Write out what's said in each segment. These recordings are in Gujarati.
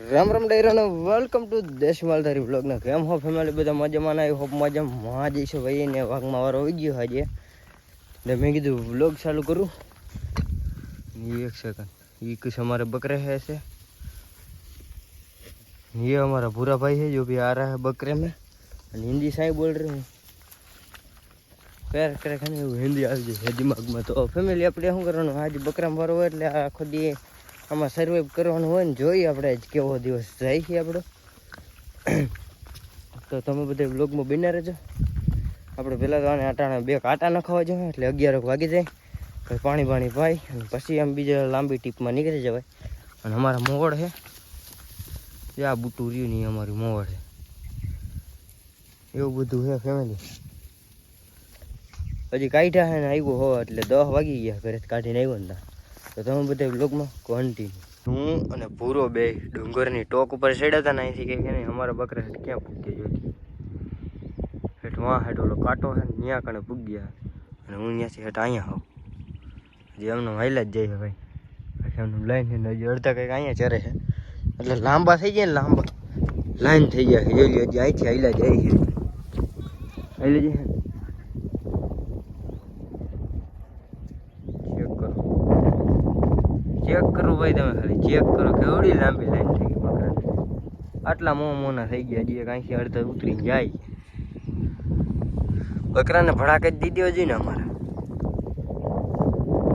રામ રામ ડાયરાનો વેલકમ ટુ દેશ માલધારી બ્લોગના કેમ હો ફેમિલી બધા મજામાં ના હોપ મજામાં જઈશું ભાઈ ને વાઘમાં વારો આવી ગયો આજે એટલે મેં કીધું બ્લોગ ચાલુ કરું एक सेकंड ये कुछ हमारे बकरे हैं ऐसे ये हमारा पूरा भाई है जो भी आ रहा है बकरे में हिंदी साई बोल रहे हैं पैर करे खाने हिंदी आ जाए दिमाग में तो फैमिली अपने શું કરવાનું આજ બકરામાં વારો હોય એટલે આખો દી આમાં સર્વાઈવ કરવાનું હોય ને જોઈએ આપણે કેવો દિવસ જાય છે આપણો તો તમે બધા વ્લોગમાં બન્યા રહેજો આપણે પહેલાં તો આને આટાણા બે કાંટા નખાવા જોઈએ એટલે 11 વાગી જાય પછી પાણી પાઈ અને પછી આમ બીજા લાંબી ટીપમાં નીકળી જવાય અને અમારા મોવડ છે એ આ બુટું રહ્યું નહીં અમારી મોવડ છે એવું બધું છે ફેમિલી હજી કાઢ્યા છે ને આવ્યો હો એટલે 10 વાગી ગયા ઘરે કાઢીને આવ્યો ને તો તમે બધા વ્લોગમાં કન્ટિન્યુ હું અને પૂરો બે ડુંગરની ટોક ઉપર ચડ્યા હતા ને અહીંથી કે નહીં અમારા બકરા હેઠ ક્યાં પૂગી જોતી હેઠ વાં હેઠ ઓલો કાંટો છે ને ત્યાં કણે પૂગ્યા અને હું ત્યાંથી હેઠ અહીંયા હોઉં હજી એમનો હાઈલા જ જાય છે ભાઈ એમનું લાઈન છે હજી અડધા કંઈક અહીંયા ચરે છે એટલે લાંબા થઈ ગયા ને લાંબા લાઈન થઈ ગયા છે જોઈ હજી અહીંથી હાઈલા જાય છે હાઈલા જાય ચેક કરો ભાઈ તમે ખાલી ચેક કરો કેવડી લાંબી લાઈન થઈ ગઈ બકરાની આટલા મોના થઈ ગયા હજી કાંઈથી અડધા ઉતરીને જાય બકરાને ભડાકે જ દીધી હજી ને અમારે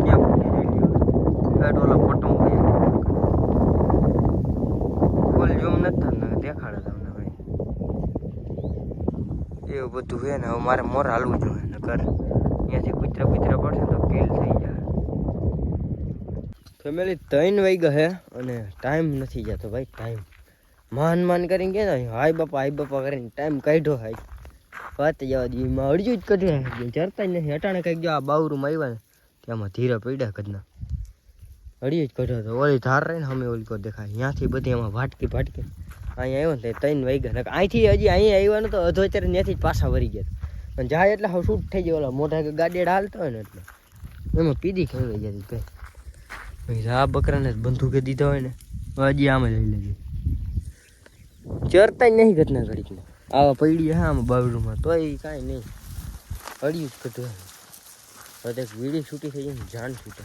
ક્યાં પૂછી જઈ ઓલા ફોટો ફૂલ ઝૂમ નથી થતું ને દેખાડે તમને ભાઈ એવું બધું છે ને હવે મારે મોર હાલવું જોઈએ ને કર ત્યાંથી કૂતરા પડશે તો કેલ થઈ જાય ફેમિલી 3 વાગ્યા છે અને ટાઈમ નથી જતો ભાઈ ટાઈમ માન કરીને ગયા હાય બાપા કરીને ટાઈમ કાઢ્યો હાય વાત જવા દઈએ એમાં અડજું જ કાઢ્યા ચરતા જ નથી અટાણે કંઈક જો આ બાવરૂમાં આવ્યા ને ત્યાંમાં ધીરા પડ્યા કદના અડિયું જ કાઢ્યો હતો ઓલી ધાર રહીને અમે ઓલી કો દેખાય ત્યાંથી બધી એમાં ભાટકી અહીંયા આવ્યો ને 3 વાગ્યા ને અહીંથી હજી અહીંયા આવ્યા ને તો અધો અત્યારે ત્યાંથી જ પાછા વળી ગયા અને જાય એટલે હવે શૂટ થઈ જાય ઓલા મોટા ગાડી હાલતા હોય ને એટલે એમાં પીધી ખેવાઈ જતી ભાઈ આ બકરાને બંદૂકે દીધા હોય ને હજી આમે લઈ લેજે ચરતા જ નહીં ઘટના ઘડીકમાં આવા પડી હા આમાં બાવડુમાં તો એ કાંઈ નહીં અડિયું જ કટવા હવે વીડી છૂટી થઈ જાય ને જાન છૂટે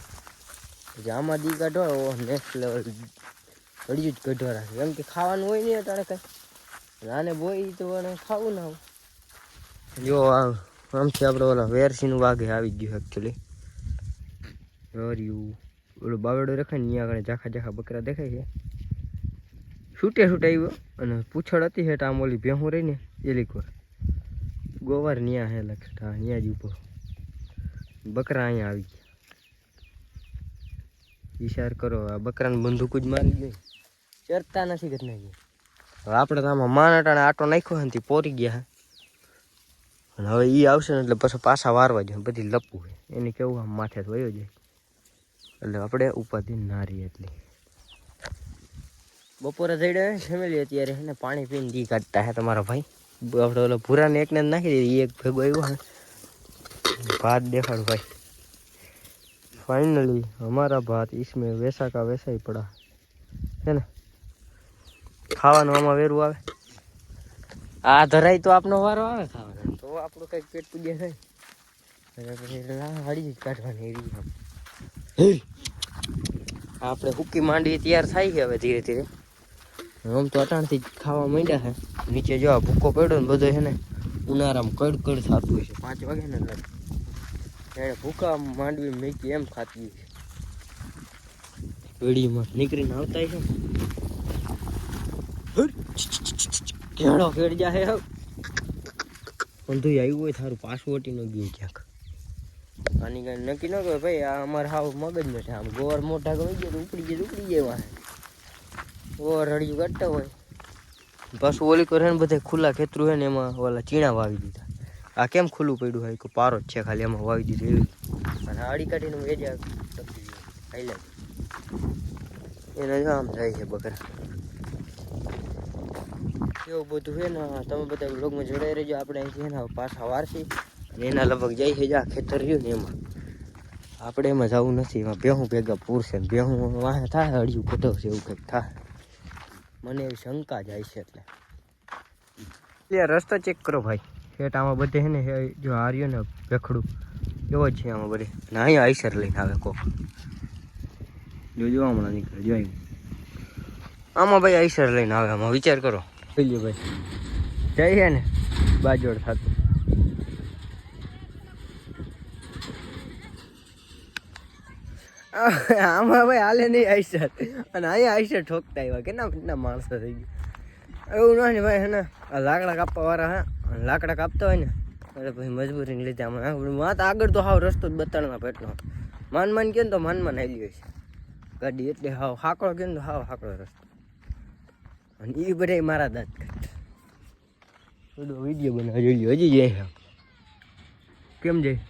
પછી આમાં દી કાઢો નેક્સ્ટ લેવલ અડિયું જ કઢવા રાખે એમ કે ખાવાનું હોય નહીં અટાણે કાંઈ આને બોય તો ખાવું ના આવું જો આમથી આપણે ઓલા વેરસીનું વાઘે આવી ગયું એકચ્યુઅલી હર્યું ઓલું બાવડો રખાય ને ત્યાં આગળ ઝાખા બકરા દેખાય છે છૂટે આવ્યો અને પૂછડ હતી હેઠ આમ ઓલી ભેહું રહી ને એ લીખવા ગોવાર ન્યા હે લખતા ત્યાં જ ઉભો બકરા અહીંયા આવી ગયા વિચાર કરો આ બકરાને બંદૂક જ મારી ગઈ ચરતા નથી ઘટના ગઈ હવે આપણે તો આમાં માન અટાણે આટો નાખ્યો ને પોરી ગયા અને હવે એ આવશે ને એટલે પછી પાછા વારવા જાય બધી લપવું હોય એને કેવું આમ માથે વયો જાય એટલે આપણે ઉપાધિ ના રહી એટલી બપોરે જઈ રહ્યા ફેમિલી અત્યારે છે ને પાણી પીને દી કાઢતા હે તમારા ભાઈ આપણે ઓલો ભૂરાને એકને નાખી દીધી એક ભેગો આવ્યો હે ભાત દેખાડું ભાઈ फाइनली हमारा भात इसमें वैसा का वैसा ही पड़ा है ना ખાવાનું આમાં વેરું આવે આ ધરાય તો આપનો વારો આવે ખાવાનો તો આપણું કંઈક પેટ પૂજ્યા થાય પછી હળી જ કાઢવાની એવી આપણે હુકી માંડવી તૈયાર થાય છે હવે ધીરે ધીરે આમ તો અટાણથી જ ખાવા માંડ્યા છે નીચે જો આ ભૂકો પડ્યો ને બધો છે ને ઉનાળામાં કડકડ થતું હોય છે 5 વાગે ને એટલે એને ભૂકા માંડવી મેકી એમ ખાતી હોય છે વેડીમાં નીકળીને આવતા છે કેળો કેળ જાય ઊંધું આવ્યું હોય થારું પાછું ઓટી ન ગયું ક્યાંક આની કાંઈ નક્કી ન કહે ભાઈ આ અમારે હાવ મગજમાં છે આમ ગોર મોટા ગઈ જાય તો ઉપડી જાય વાહે ગોર હળિયું કાઢતા હોય પાછું ઓલી કરે ને બધા ખુલ્લા ખેતરું હોય ને એમાં ઓલા ચીણા વાવી દીધા આ કેમ ખુલ્લું પડ્યું હોય કે પારો જ છે ખાલી એમાં વાવી દીધું એવી અને આડી કાઢીને વેજા હાઈલા એને જો આમ જાય છે બકરા એવું બધું છે ને તમે બધા બ્લોગમાં જોડાઈ રહેજો આપણે અહીંથી છે ને પાછા વારસી અને એના લગભગ જાય છે જ્યાં ખેતર રહ્યું ને એમાં આપણે એમાં જવું નથી એમાં ભેહું ભેગા પૂરશે ને ભેહું વાહે થાય અડિયું કઢવશે એવું કંઈક થાય મને એવી શંકા જાય છે એટલે રસ્તો ચેક કરો ભાઈ. હેઠ આમાં બધે છે ને જો હાર્યો ને ભેખડું એવો જ છે આમાં બધે. ને અહીંયા આઈસર લઈને આવે કોક. જોજો હમણાં નીકળે જોઈ આમાં ભાઈ આઈસર લઈને આવે. આમાં વિચાર કરો જોઈ લ્યો ભાઈ જઈએ ને બાજોડ થતું. આમાં ભાઈ હાલે નહીં આઈસર અને અહીંયા આઈસર ઠોકતા આવ્યા કેટલા માણસો થઈ ગયા. એવું ના ને ભાઈ હે ને લાકડા કાપવા વાળા હા લાકડા કાપતા હોય ને એટલે પછી મજબૂરીને લીધે આમાં વાત આગળ તો હાવ રસ્તો જ બતાડવા પેટનો માન કે ને તો માન હાલી હોય છે ગાડી એટલે હાવ હાકડો કે ને તો હાવ હાકડો રસ્તો. અને એ બધા મારા દાંત કાઢ બધો વિડીયો બનાવવા જોઈ લ્યો. હજી જાય કેમ જાય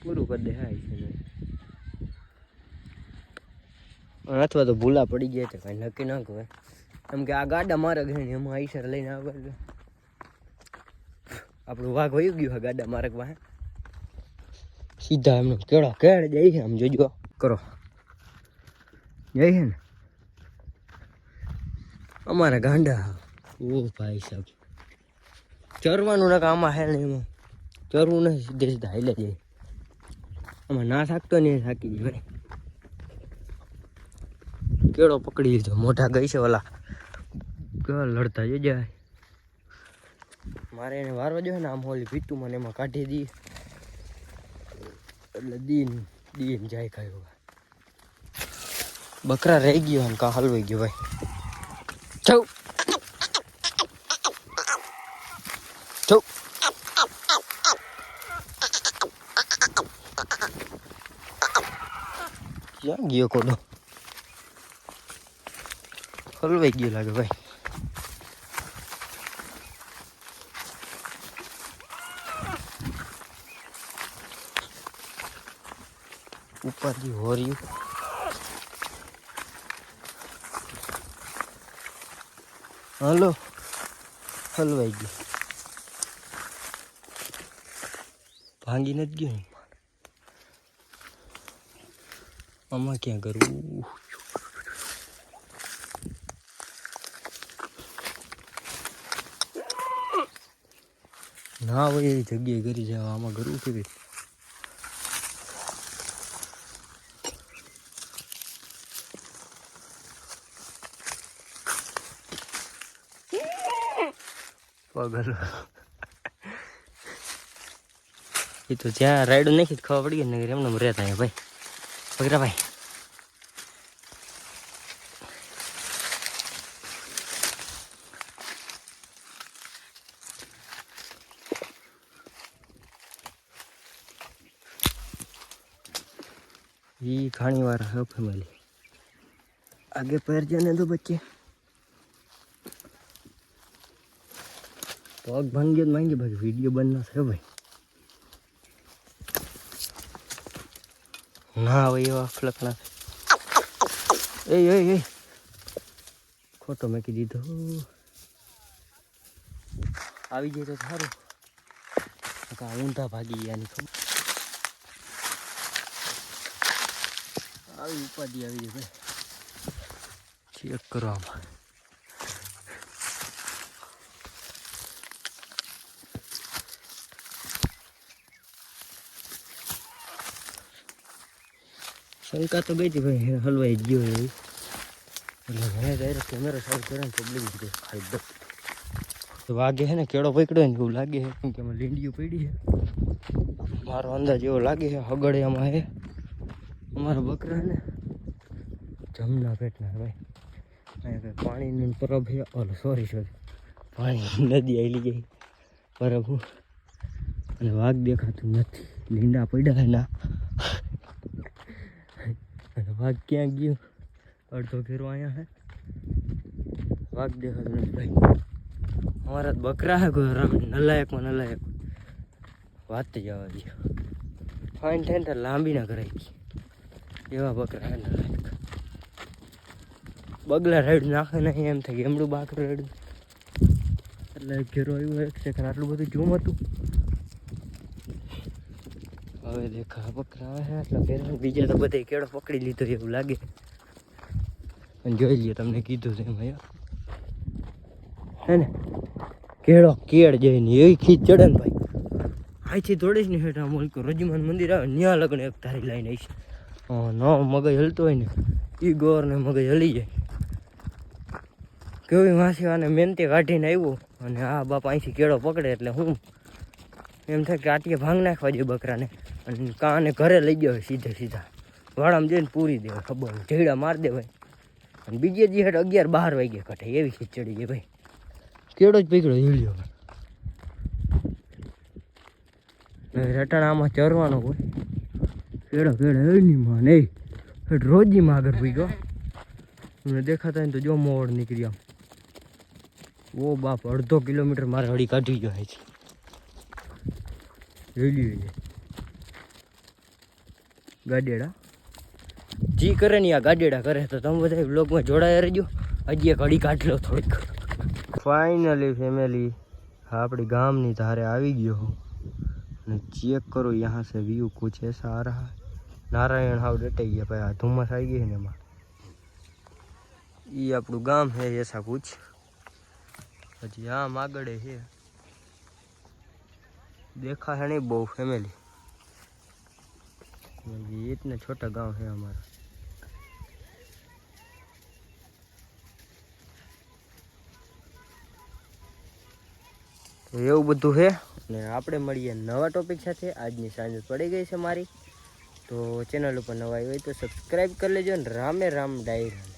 પૂરું કરી દે હા છે અથવા તો ભૂલા પડી ગયા છે કાંઈ નક્કી ના કહેવાય. કેમ કે આ ગાડા મારે ગઈ ને એમાં આઈસર લઈને આવે એટલે આપણું વાઘ વયું ગયું હા ગાડા માર્ગમાં. સીધા એમનો કેળો કેળ જાય છે આમ જોજો કરો જાય છે ને અમારા ગાંડા. ઓ ભાઈ સાહેબ ચરવાનું ના આમાં હે ને એમાં ચરવું નથી સીધે સીધા હાલે જાય. આમાં ના થાકતો નહીં થાકી જાય ભાઈ. કેળો પકડી લીધો મોઢા ગઈ છે ઓલા કેવા લડતા જ જાય. મારે એને વારવા જોઈએ ને આમ ઓલી પીટું મને એમાં કાઢી દી એટલે દીન જાય ખાયો. બકરા રહી ગયો અને કા હલવાઈ ગયો ભાઈ. છૌ છૌ ક્યાં ગયો કોડો હલવાઈ ગયો લાગે ભાઈ. ઉપરથી હોર્યું હલો હલવાઈ ગયું ભાંગી નથી ગયું. આમાં ક્યાં કરવું ના હોય એવી જગ્યાએ કરી જવા આમાં કરવું કેવી. પગલ એ તો જ્યાં રાઈડ નાખી ખબર પડી ગઈ ને એમને રહેતા ભાઈ પગરા ભાઈ. ये खाने वाला है फैमिली आगे पैर जाने दो बच्चे. पग भांग गया मांगे भाई वीडियो बनना है भाई ना भाई वो फ्लकना ए खोटो में की दीधो આવી જાય તો સારું કા ઊંધા ભાગી ગયા ની ખબર આવી ઉપાધી આવી ગઈ ભાઈ. ચેક કરો આમાં શંકા તો ગઈ હતી ભાઈ હલવાઈ ગયો એવી એટલે મેં ડાયરેક્ટ કેમેરો ચાલુ કર્યો ને પબ્લિક જ ખાઈ દો. વાગે છે ને કેળો પકડ્યો ને એવું લાગે છે કેમ કે એમાં લીંડીઓ પડી છે. મારો અંદાજ એવો લાગે છે હગડિયામાં છે અમારા બકરા ને જમના પેટના ભાઈ. અહીંયા કંઈ પાણીની પરબ છે ઓલો સોરી પાણી નદી આવેલી ગઈ પરબ અને વાઘ દેખાતું નથી. લીંડા પડ્યા હે ના અને વાઘ ક્યાં ગયો અડધો ઘેરો અહીંયા હે વાઘ દેખાતું નથી ભાઈ. અમારા બકરા હે કોઈ રમ નલાયકમાં નલાયક વાત જવા દે ફાઇન થાય ને લાંબી ના કરાય ગઈ એવા બકરા હે નલાયક. બગલા રાઈડ નાખે નહીં એમ થાય એમડું બાકરું રાઈડ એટલે ઘેરો આવ્યું એક સેકન્ડ આટલું બધું જોમ હતું. હવે હવે દેખા બકરા આવે છે એટલે પહેલા બીજા તો બધે કેળો પકડી લીધો એવું લાગે. અને જોઈ લઈએ તમને કીધું છે એમ હે ને કેળો કેળ જઈને એવી ખીચ ચડે ને ભાઈ. અહીંથી દોડીશ ને હેઠ આમ ઓલકો રજમાન મંદિર આવે ત્યાં લગ્ન એક તારી લાઈને આવીશ. ન મગજ હલતો હોય ને એ ગોર ને મગજ હલી જાય. કેવી માસી આને મહેનતે કાઢીને આવ્યો અને આ બાપા અહીંથી કેળો પકડે એટલે હું એમ થાય કે આટીએ ભાંગ નાખવા જોઈએ બકરાને અને કાને ઘરે લઈ ગયો સીધા વાળામાં જઈને પૂરી દેવાય ખબર ઢેડા મારી દેવાય. અને બીજે દી હેઠ 11-12 વાગે કઠે એવી ખીચડી છે ભાઈ. કેળો જ પકડ્યો હીલ્યો રટાણા આમાં ચરવાનો હોય કેળો એની માં નહીં રોજીમાં આગળ પી ગયો તમને દેખાતા ને તો જો મોડ નીકળી આમ. ઓ બાપ 1/2 કિલોમીટર મારે હળી કાઢી ગયો છે. રેલી ગાડેડા જી કરે ને આ ગાડેડા કરે તો તમે બધા બ્લોગમાં જોડાયા રહેજો. હજી એક હળી કાઢી લો થોડીક. ફાઇનલી ફેમિલી આપણી ગામની ધારે આવી ગયો અને ચેક કરો यहाँ से व्यू कुछ ऐसा आ रहा है. नारायण हाउ डटाई गया भाई. आ धुम्मस आई गई है ने एમાં. ये આપણું ગામ है ऐसा कुछ. हजी आम आगड़े है देखा है नहीं बहु फैमिली. ये इतना छोटा गांव है हमारा. તો એવું બધું છે ને આપણે મળીએ નવા ટોપિક સાથે. આજની સાંજ પડી ગઈ છે મારી તો ચેનલ ઉપર નવા આવી હોય તો સબસ્ક્રાઈબ કરી લેજો ને રામે રામ ડાયરા.